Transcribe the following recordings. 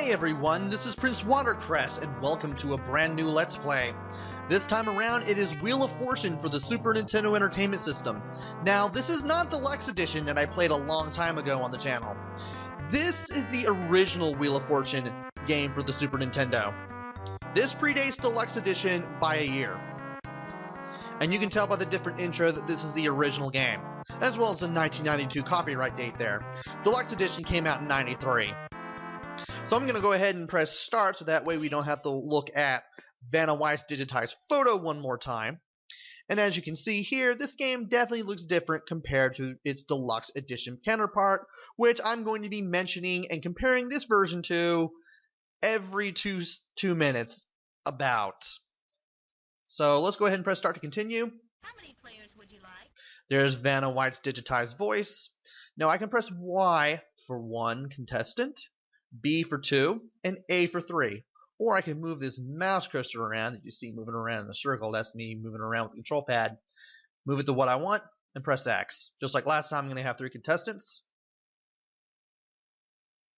Hey everyone, this is Prince Watercress, and welcome to a brand new Let's Play. This time around, it is Wheel of Fortune for the Super Nintendo Entertainment System. Now, this is not Deluxe Edition that I played a long time ago on the channel. This is the original Wheel of Fortune game for the Super Nintendo. This predates Deluxe Edition by a year. And you can tell by the different intro that this is the original game, as well as the 1992 copyright date there. Deluxe Edition came out in '93. So I'm going to go ahead and press start so that way we don't have to look at Vanna White's digitized photo one more time. And as you can see here, this game definitely looks different compared to its Deluxe Edition counterpart, which I'm going to be mentioning and comparing this version to every two minutes about. So let's go ahead and press start to continue. How many players would you like? There's Vanna White's digitized voice. Now I can press Y for 1 contestant, B for 2, and A for 3. Or I can move this mouse cursor around that you see moving around in a circle. That's me moving around with the control pad. Move it to what I want and press X. Just like last time, I'm going to have 3 contestants.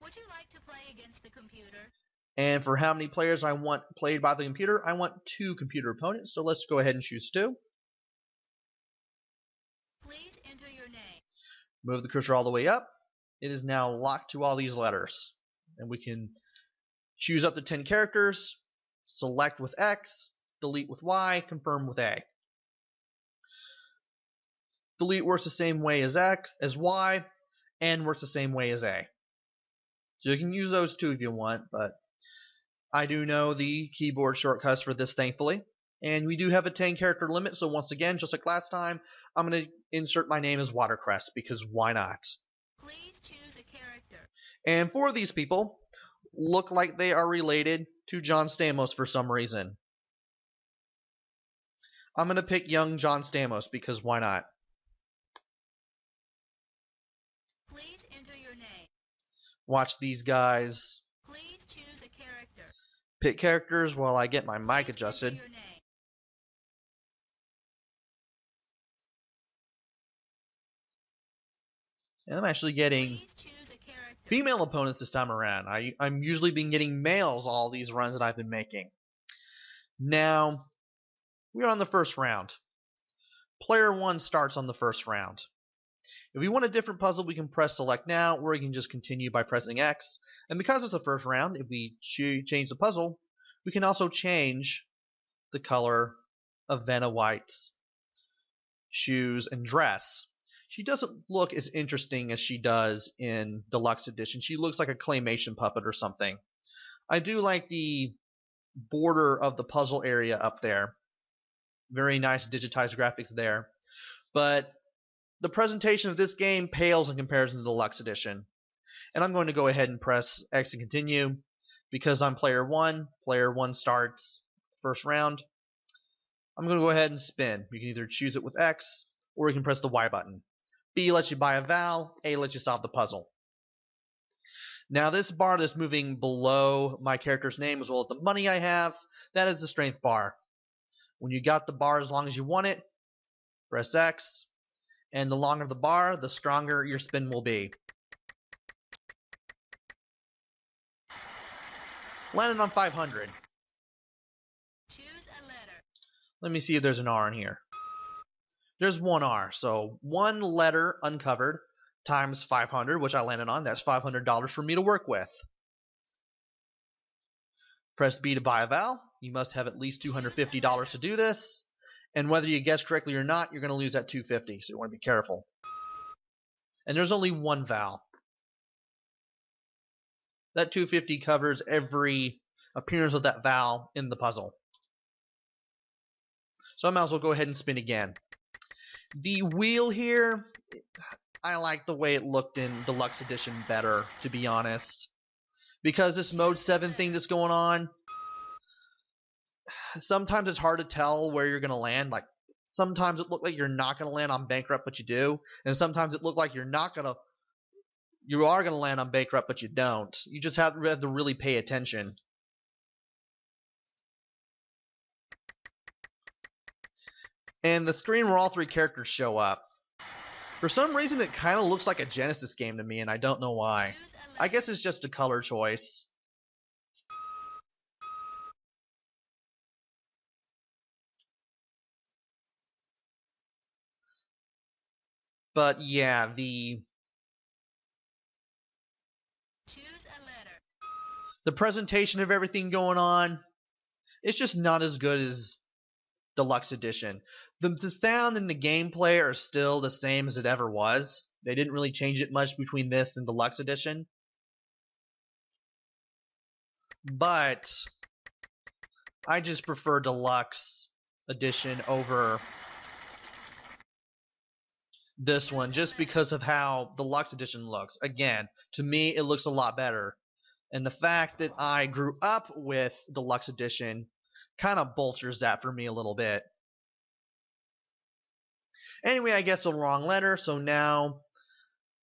Would you like to play against the computer? And for how many players I want played by the computer, I want 2 computer opponents. So let's go ahead and choose 2. Please enter your name. Move the cursor all the way up. It is now locked to all these letters. And we can choose up to 10 characters, select with X, delete with Y, confirm with A. Delete works the same way as X, as Y, and works the same way as A. So you can use those two if you want, but I do know the keyboard shortcuts for this, thankfully. And we do have a 10 character limit, so once again, just like last time, I'm going to insert my name as Watercress, because why not? Please choose a character. And 4 of these people look like they are related to John Stamos for some reason. I'm going to pick young John Stamos, because why not? Please enter your name. Watch these guys Please choose a character. pick characters while I get my mic Please adjusted. enter your name. And I'm actually getting Please choose a character. female opponents this time around. I'm usually been getting males all these runs that I've been making. Now, we're on the first round. Player 1 starts on the first round. If we want a different puzzle, we can press select now, or we can just continue by pressing X. And because it's the first round, if we change the puzzle, we can also change the color of Vanna White's shoes and dress. She doesn't look as interesting as she does in Deluxe Edition. She looks like a claymation puppet or something. I do like the border of the puzzle area up there. Very nice digitized graphics there. But the presentation of this game pales in comparison to the Deluxe Edition. And I'm going to go ahead and press X to continue because I'm player 1. Player 1 starts first round. I'm going to go ahead and spin. You can either choose it with X or you can press the Y button. B lets you buy a vowel, A lets you solve the puzzle. Now this bar that's moving below my character's name as well as the money I have, that is the strength bar. When you got the bar as long as you want it, press X, and the longer the bar, the stronger your spin will be. Landing on 500. Choose a letter. Let me see if there's an R in here. There's 1 R, so 1 letter uncovered times 500, which I landed on. That's $500 for me to work with. Press B to buy a vowel. You must have at least $250 to do this. And whether you guess correctly or not, you're going to lose that $250, so you want to be careful. And there's only 1 vowel. That $250 covers every appearance of that vowel in the puzzle. So I might as well go ahead and spin again. The wheel here, I like the way it looked in Deluxe Edition better, to be honest. Because this Mode 7 thing that's going on, sometimes it's hard to tell where you're going to land. Like, sometimes it looks like you're not going to land on Bankrupt, but you do. And sometimes it looks like you are going to land on Bankrupt, but you don't. You just have to really pay attention. And the screen where all 3 characters show up. For some reason, it kind of looks like a Genesis game to me, and I don't know why. I guess it's just a color choice. But yeah, the Choose a letter. presentation of everything going on, it's just not as good as Deluxe Edition. The sound and the gameplay are still the same as it ever was. They didn't really change it much between this and Deluxe Edition. But I just prefer Deluxe Edition over this one just because of how Deluxe Edition looks. Again, to me, it looks a lot better. And the fact that I grew up with Deluxe Edition kind of bolsters that for me a little bit. Anyway, I guessed the wrong letter, so now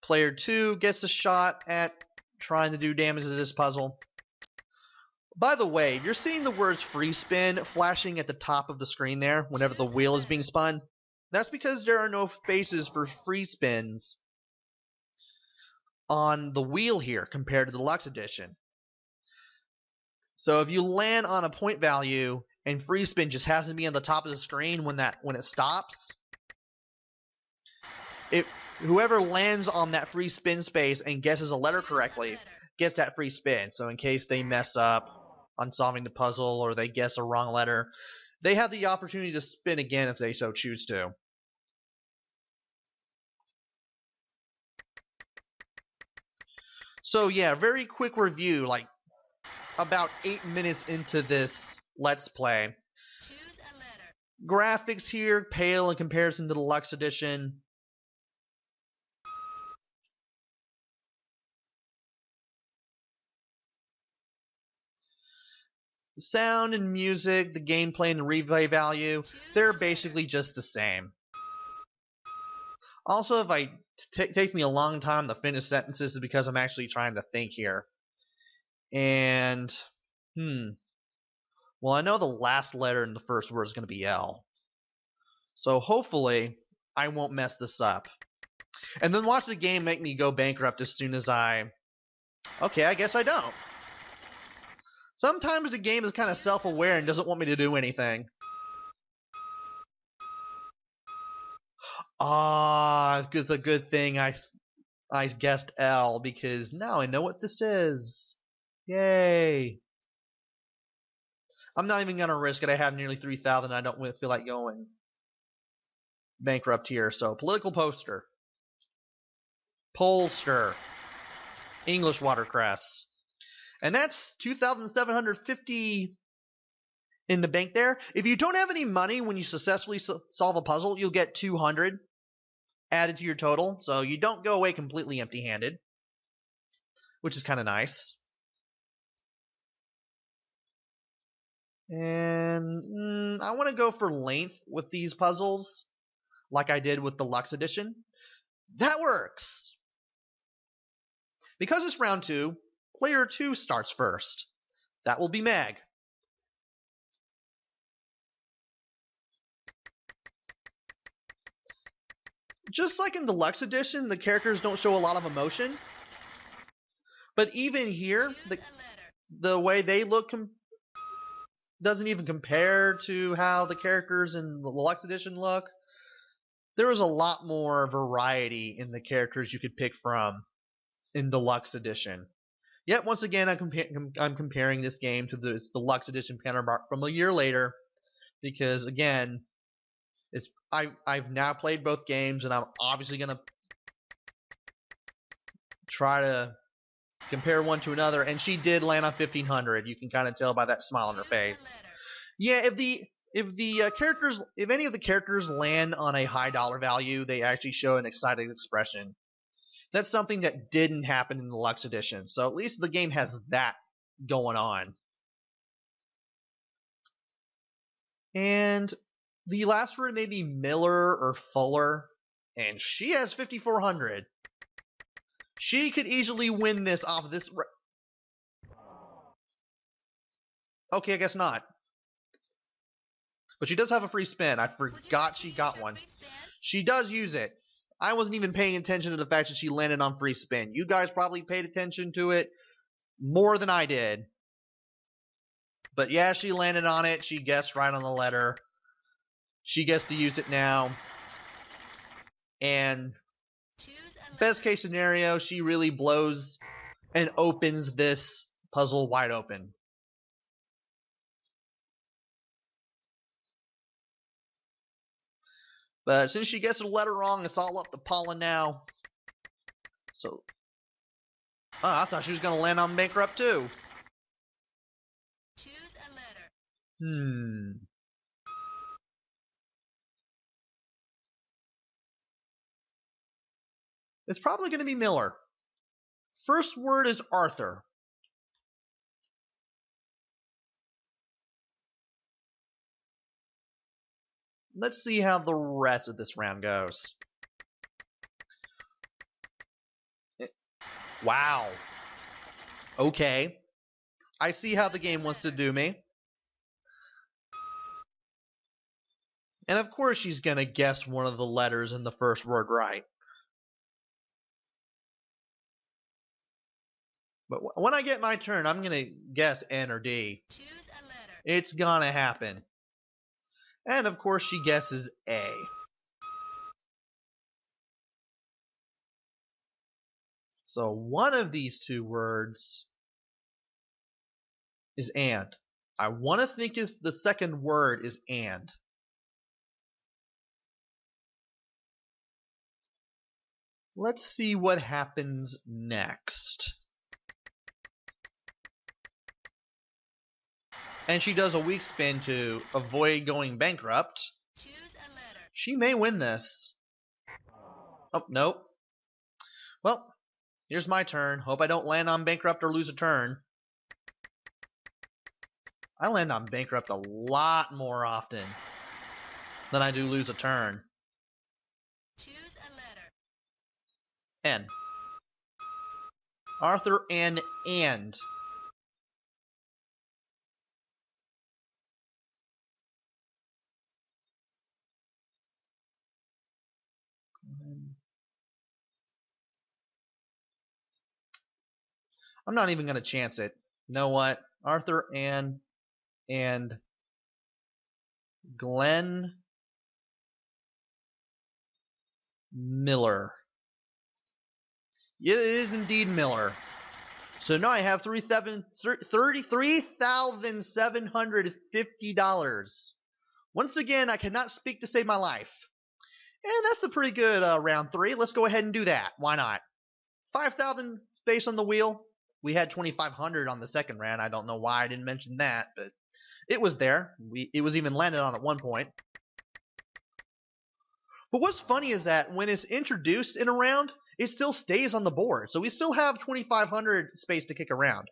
player 2 gets a shot at trying to do damage to this puzzle. By the way, you're seeing the words free spin flashing at the top of the screen there whenever the wheel is being spun. That's because there are no spaces for free spins on the wheel here compared to the Deluxe Edition. So if you land on a point value and free spin just happens to be on the top of the screen when it stops, whoever lands on that free spin space and guesses a letter correctly gets that free spin. So in case they mess up on solving the puzzle or they guess a wrong letter, they have the opportunity to spin again if they so choose to. So yeah, very quick review, like about 8 minutes into this Let's Play. Choose a letter. Graphics here, pale in comparison to the Deluxe Edition. The sound and music, the gameplay and the replay value, they're basically just the same. Also, if it takes me a long time to finish sentences, it's because I'm actually trying to think here. And, well, I know the last letter in the first word is going to be L. So hopefully, I won't mess this up. And then watch the game make me go bankrupt as soon as okay, I guess I don't. Sometimes the game is kind of self-aware and doesn't want me to do anything. It's a good thing I guessed L, because now I know what this is. Yay. I'm not even going to risk it. I have nearly 3,000. I don't feel like going bankrupt here. So, political poster. Pollster. English watercress. And that's 2,750 in the bank there. If you don't have any money when you successfully solve a puzzle, you'll get 200 added to your total. So you don't go away completely empty-handed, which is kind of nice. And I want to go for length with these puzzles, like I did with Deluxe Edition. That works! Because it's round 2, player 2 starts first. That will be Meg. Just like in Deluxe Edition, the characters don't show a lot of emotion. But even here, the way they look doesn't even compare to how the characters in the Deluxe Edition look. There was a lot more variety in the characters you could pick from in Deluxe Edition. Yet once again, I'm comparing this game to the Deluxe Edition counterpart from a year later, because again, I've now played both games, and I'm obviously gonna try to compare one to another. And she did land on 1,500. You can kind of tell by that smile on her face. Yeah, if any of the characters land on a high dollar value, they actually show an excited expression. That's something that didn't happen in the Deluxe Edition, so at least the game has that going on. And the last word may be Miller or Fuller, and she has 5,400. She could easily win this off of this. Okay, I guess not. But she does have a free spin. I forgot she got one. She does use it. I wasn't even paying attention to the fact that she landed on free spin. You guys probably paid attention to it more than I did. But yeah, she landed on it. She guessed right on the letter. She gets to use it now. And Best case scenario, she really blows and opens this puzzle wide open. But since she gets the letter wrong, it's all up to Paula now. So, I thought she was going to land on bankrupt too. Choose a letter. It's probably going to be Miller. First word is Arthur. Let's see how the rest of this round goes. Wow. Okay. I see how the game wants to do me. And of course she's going to guess one of the letters in the first word right. But when I get my turn, I'm going to guess N or D. Choose a letter. It's going to happen. And of course she guesses A. So one of these two words is and. I want to think the second word is and. Let's see what happens next. And she does a weak spin to avoid going bankrupt. Choose a letter. She may win this. Oh, nope. Well, here's my turn. Hope I don't land on bankrupt or lose a turn. I land on bankrupt a lot more often than I do lose a turn. Choose a letter. N. Arthur and. I'm not even going to chance it. You know what? Arthur and Glenn Miller. It is indeed Miller. So now I have $33,750. Once again, I cannot speak to save my life. And that's a pretty good round 3. Let's go ahead and do that. Why not? 5,000 space on the wheel. We had 2,500 on the second round. I don't know why I didn't mention that, but it was there. It was even landed on at one point. But what's funny is that when it's introduced in a round, it still stays on the board. So we still have 2,500 space to kick around.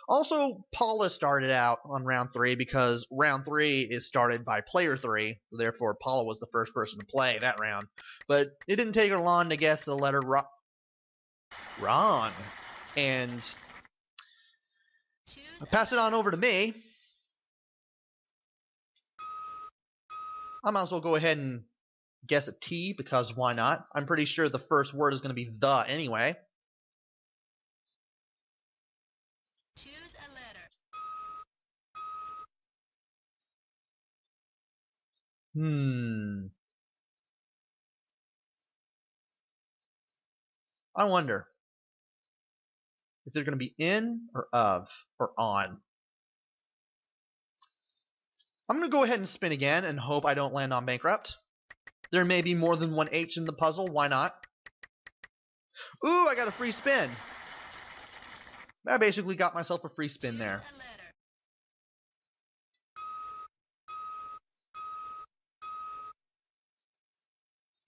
Also, Paula started out on round 3 because round 3 is started by player 3. Therefore, Paula was the first person to play that round. But it didn't take her long to guess the letter wrong. And I pass it on over to me. I might as well go ahead and guess a T because why not? I'm pretty sure the first word is going to be the anyway. Choose a letter. I wonder. Is there going to be in or of or on? I'm going to go ahead and spin again and hope I don't land on bankrupt. There may be more than one H in the puzzle. Why not? Ooh, I got a free spin. I basically got myself a free spin there. Choose a letter.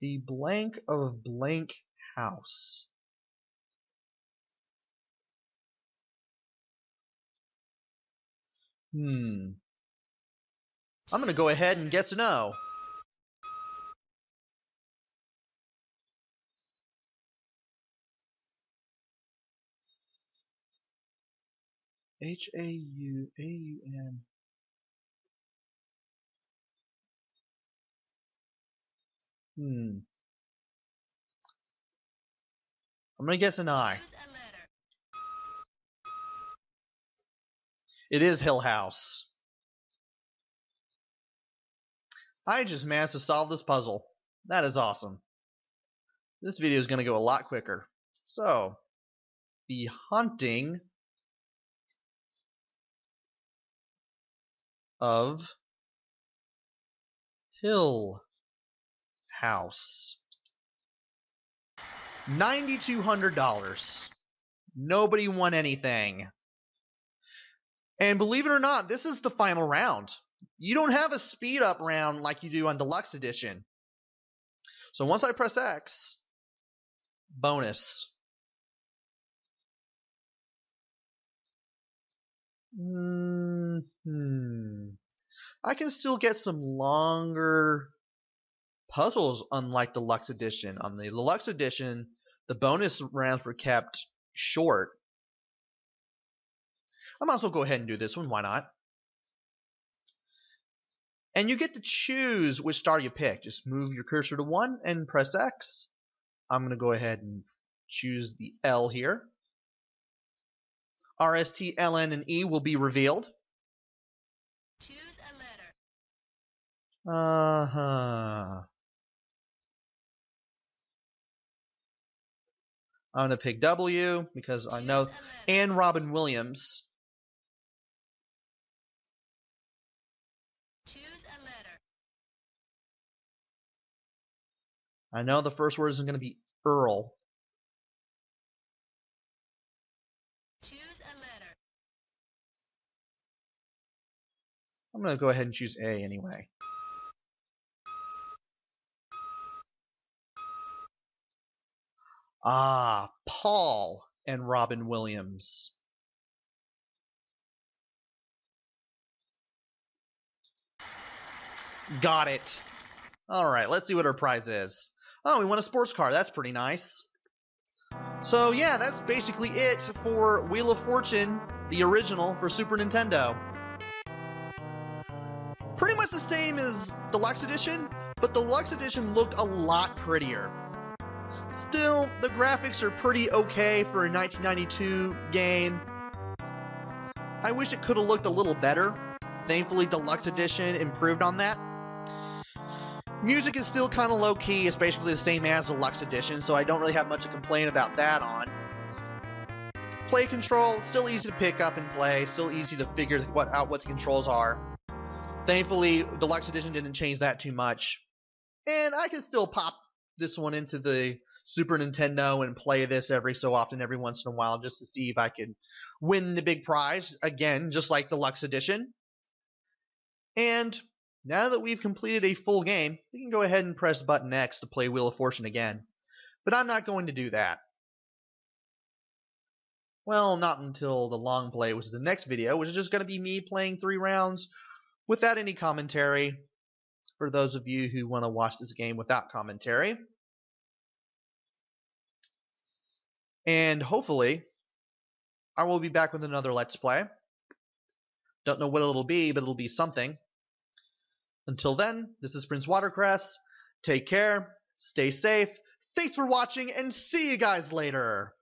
The blank of blank house. I'm going to go ahead and guess an O. H-A-U-A-U-N. I'm going to guess an I. Choose a letter. It is Hill House. I just managed to solve this puzzle. That is awesome. this video is going to go a lot quicker. So, the haunting of Hill House. $9,200. Nobody won anything. And believe it or not, this is the final round. You don't have a speed up round like you do on Deluxe Edition. So once I press X, bonus. I can still get some longer puzzles unlike Deluxe Edition. On the Deluxe Edition, the bonus rounds were kept short. I might as well go ahead and do this one, why not? And you get to choose which star you pick. Just move your cursor to 1 and press X. I'm going to go ahead and choose the L here. R, S, T, L, N, and E will be revealed. Choose a letter. I'm going to pick W because I know, and Robin Williams. Choose a letter. I know the first word isn't going to be Earl. Choose a letter. I'm going to go ahead and choose A anyway. Ah, Paul and Robin Williams. Got it. Alright, let's see what our prize is. Oh, we won a sports car. That's pretty nice. So yeah, that's basically it for Wheel of Fortune, the original for Super Nintendo. Pretty much the same as Deluxe Edition, but Deluxe Edition looked a lot prettier. Still, the graphics are pretty okay for a 1992 game. I wish it could have looked a little better. Thankfully, Deluxe Edition improved on that. Music is still kind of low-key. It's basically the same as Deluxe Edition, so I don't really have much to complain about that on. Play control, still easy to pick up and play. Still easy to figure out what the controls are. Thankfully, Deluxe Edition didn't change that too much. And I can still pop this one into the Super Nintendo and play this every so often, every once in a while, just to see if I can win the big prize. Again, just like Deluxe Edition. And now that we've completed a full game, we can go ahead and press button X to play Wheel of Fortune again. But I'm not going to do that. Well, not until the long play, which is the next video, which is just going to be me playing 3 rounds without any commentary, for those of you who want to watch this game without commentary. And hopefully, I will be back with another Let's Play. Don't know what it'll be, but it'll be something. Until then, this is Prince Watercress. Take care, stay safe, thanks for watching, and see you guys later!